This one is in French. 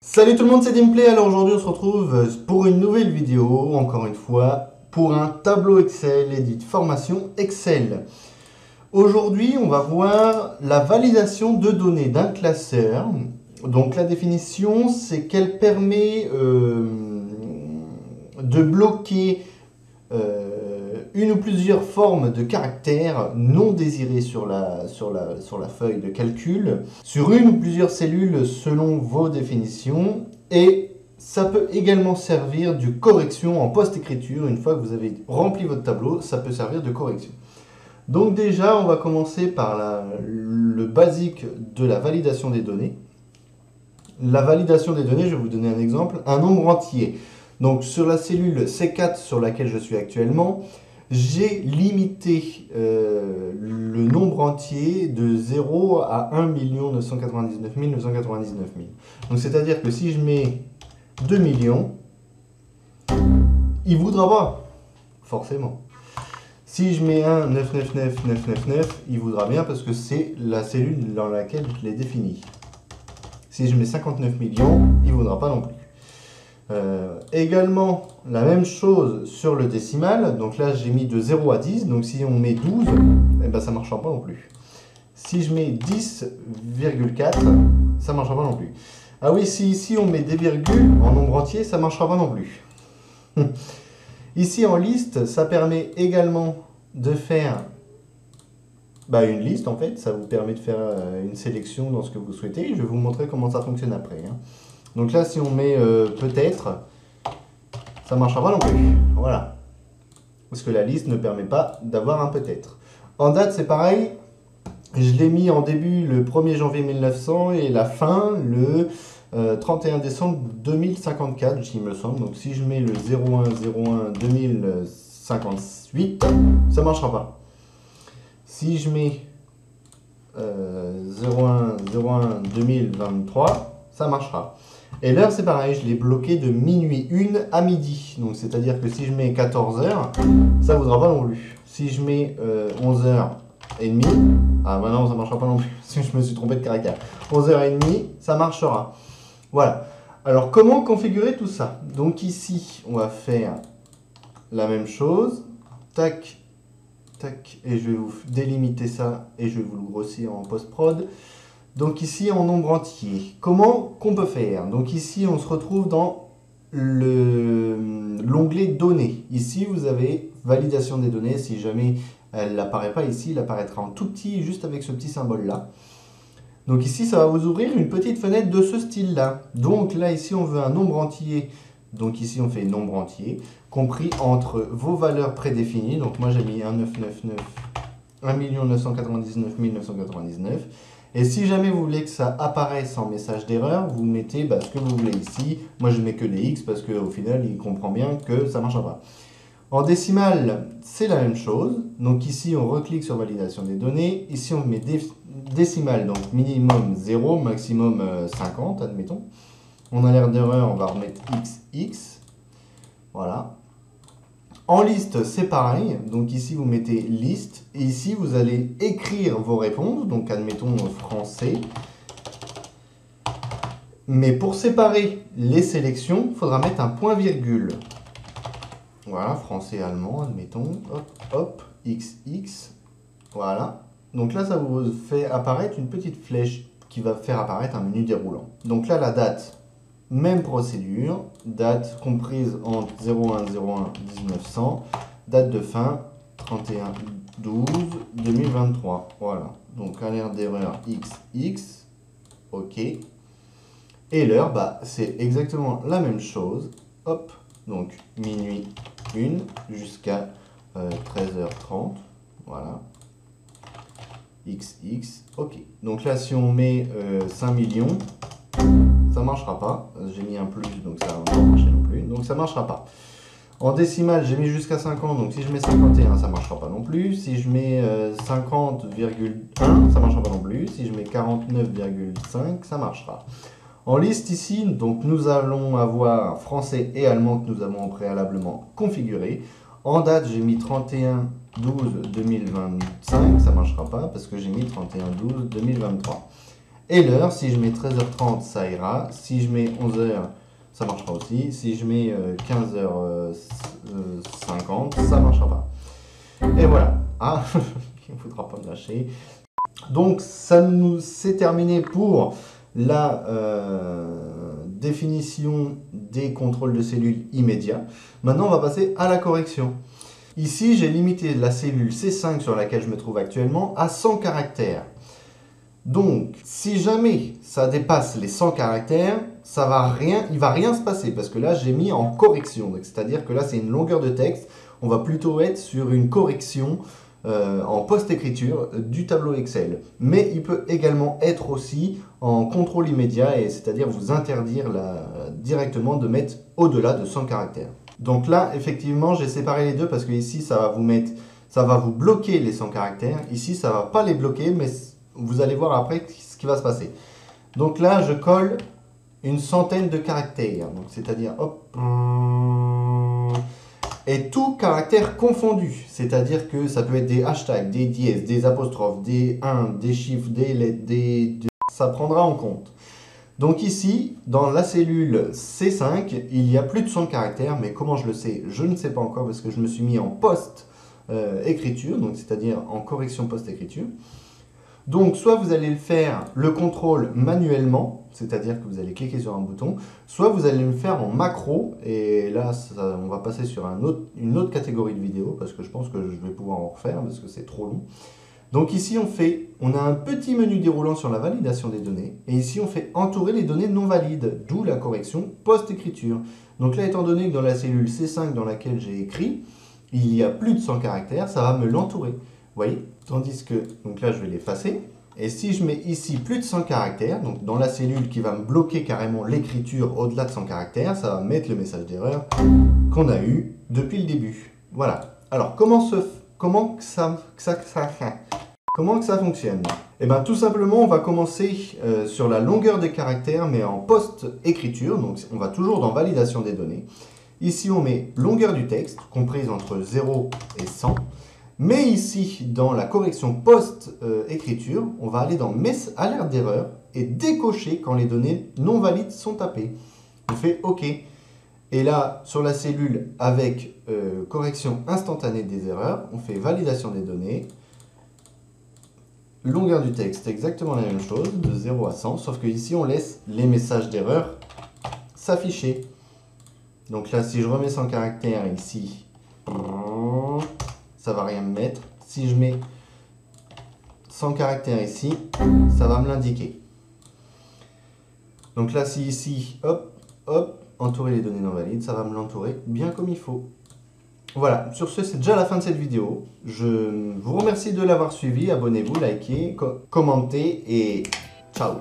Salut tout le monde, c'est Dimplay. Alors aujourd'hui on se retrouve pour une nouvelle vidéo, encore une fois, pour un tableau Excel édite formation Excel. Aujourd'hui on va voir la validation de données d'un classeur. Donc la définition c'est qu'elle permet de bloquer une ou plusieurs formes de caractères non désirés sur la feuille de calcul, sur une ou plusieurs cellules selon vos définitions, et ça peut également servir de correction en post-écriture. Une fois que vous avez rempli votre tableau, ça peut servir de correction. Donc déjà, on va commencer par le basique de la validation des données. La validation des données, je vais vous donner un exemple, un nombre entier. Donc sur la cellule C4 sur laquelle je suis actuellement, j'ai limité le nombre entier de 0 à 1 999 999 000. Donc c'est-à-dire que si je mets 2 millions, il ne voudra pas, forcément. Si je mets 1 999 999, il voudra bien parce que c'est la cellule dans laquelle je l'ai défini. Si je mets 59 millions, il ne voudra pas non plus. Également, la même chose sur le décimal. Donc là, j'ai mis de 0 à 10. Donc si on met 12, eh ben, ça ne marchera pas non plus. Si je mets 10,4, ça ne marchera pas non plus. Ah oui, si ici on met des virgules en nombre entier, ça ne marchera pas non plus. Ici en liste, ça permet également de faire une liste en fait. Ça vous permet de faire une sélection dans ce que vous souhaitez. Je vais vous montrer comment ça fonctionne après. Donc là, si on met peut-être, ça ne marchera pas non plus. Voilà. Parce que la liste ne permet pas d'avoir un peut-être. En date, c'est pareil. Je l'ai mis en début le 1er janvier 1900 et la fin le 31 décembre 2054, il me semble. Donc si je mets le 01 2058, ça ne marchera pas. Si je mets 01 2023, ça marchera. Et l'heure, c'est pareil, je l'ai bloqué de minuit 1 à midi. Donc, c'est-à-dire que si je mets 14h, ça ne voudra pas non plus. Si je mets 11h30, ah bah non, ça ne marchera pas non plus. Si je me suis trompé de caractère. 11h30, ça marchera. Voilà. Alors, comment configurer tout ça? Donc ici, on va faire la même chose. Tac, tac, et je vais vous délimiter ça et je vais vous le grossir en post-prod. Donc ici en nombre entier, comment qu'on peut faire? Donc ici on se retrouve dans l'onglet données. Ici vous avez validation des données. Si jamais elle n'apparaît pas ici, elle apparaîtra en tout petit juste avec ce petit symbole là. Donc ici ça va vous ouvrir une petite fenêtre de ce style là. Donc là ici on veut un nombre entier. Donc ici on fait nombre entier compris entre vos valeurs prédéfinies. Donc moi j'ai mis 1 999 999. Et si jamais vous voulez que ça apparaisse en message d'erreur, vous mettez ce que vous voulez ici. Moi, je ne mets que des X parce qu'au final, il comprend bien que ça ne marchera pas. En décimal, c'est la même chose. Donc ici, on reclique sur validation des données. Ici, on met décimal, donc minimum 0, maximum 50, admettons. On a l'air d'erreur, on va remettre XX. Voilà. En liste, c'est pareil. Donc ici, vous mettez liste. Et ici, vous allez écrire vos réponses. Donc, admettons français. Mais pour séparer les sélections, il faudra mettre un point-virgule. Voilà, français, allemand, admettons. Hop, hop, XX. Voilà. Donc là, ça vous fait apparaître une petite flèche qui va faire apparaître un menu déroulant. Donc là, la date. Même procédure, date comprise entre 01 1900, date de fin 31 12 2023. Voilà, donc alerte d'erreur XX, ok. Et l'heure, c'est exactement la même chose. Hop, donc minuit 1 jusqu'à 13h30. Voilà. XX, ok. Donc là, si on met 5 millions, ça ne marchera pas. J'ai mis un plus, donc ça va pas marcher non plus. Donc ça ne marchera pas. En décimal, j'ai mis jusqu'à 50, donc si je mets 51, ça ne marchera pas non plus. Si je mets 50,1, ça ne marchera pas non plus. Si je mets 49,5, ça marchera. En liste ici, donc nous allons avoir français et allemand que nous avons préalablement configurés. En date, j'ai mis 31 12 2025, ça ne marchera pas parce que j'ai mis 31 12 2023. Et l'heure, si je mets 13h30, ça ira. Si je mets 11h, ça marchera aussi. Si je mets 15h50, ça marchera pas. Et voilà. Ah, il ne faudra pas me lâcher. Donc, ça nous c'est terminé pour la définition des contrôles de cellules immédiats. Maintenant, on va passer à la correction. Ici, j'ai limité la cellule C5 sur laquelle je me trouve actuellement à 100 caractères. Donc, si jamais ça dépasse les 100 caractères, il va rien se passer parce que là, j'ai mis en correction. C'est-à-dire que là, c'est une longueur de texte. On va plutôt être sur une correction en post-écriture du tableau Excel. Mais il peut également être aussi en contrôle immédiat, c'est-à-dire vous interdire directement de mettre au-delà de 100 caractères. Donc là, effectivement, j'ai séparé les deux parce que ici, ça va vous bloquer les 100 caractères. Ici, ça ne va pas les bloquer, mais vous allez voir après ce qui va se passer. Donc là, je colle une centaine de caractères. C'est-à-dire, hop, et tout caractère confondu. C'est-à-dire que ça peut être des hashtags, des dièses, des apostrophes, des 1, des chiffres, des lettres, ça prendra en compte. Donc ici, dans la cellule C5, il y a plus de 100 caractères, mais comment je le sais? Je ne sais pas encore parce que je me suis mis en post-écriture, donc c'est-à-dire en correction post-écriture. Donc soit vous allez le faire le contrôle manuellement, c'est-à-dire que vous allez cliquer sur un bouton, soit vous allez le faire en macro, et là on va passer sur une autre catégorie de vidéo, parce que je pense que je vais pouvoir en refaire, parce que c'est trop long. Donc ici on a un petit menu déroulant sur la validation des données, et ici on fait entourer les données non valides, d'où la correction post-écriture. Donc là, étant donné que dans la cellule C5 dans laquelle j'ai écrit, il y a plus de 100 caractères, ça va me l'entourer. Vous voyez? Tandis que, donc là je vais l'effacer, et si je mets ici plus de 100 caractères, donc dans la cellule qui va me bloquer carrément l'écriture au-delà de 100 caractères, ça va mettre le message d'erreur qu'on a eu depuis le début. Voilà. Alors comment ça fonctionne? Eh bien tout simplement, on va commencer sur la longueur des caractères, mais en post-écriture, donc on va toujours dans validation des données. Ici on met longueur du texte, comprise entre 0 et 100. Mais ici, dans la correction post-écriture, on va aller dans alerte d'erreur et décocher quand les données non valides sont tapées. On fait OK. Et là, sur la cellule avec correction instantanée des erreurs, on fait validation des données. Longueur du texte, exactement la même chose, de 0 à 100, sauf que ici, on laisse les messages d'erreur s'afficher. Donc là, si je remets 100 caractères ici, ça va rien me mettre. Si je mets 100 caractères ici, ça va me l'indiquer. Donc là, si ici, hop, hop, entourer les données non valides, ça va me l'entourer bien comme il faut. Voilà, sur ce, c'est déjà la fin de cette vidéo. Je vous remercie de l'avoir suivi. Abonnez-vous, likez, commentez et ciao!